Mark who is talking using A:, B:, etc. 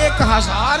A: 1000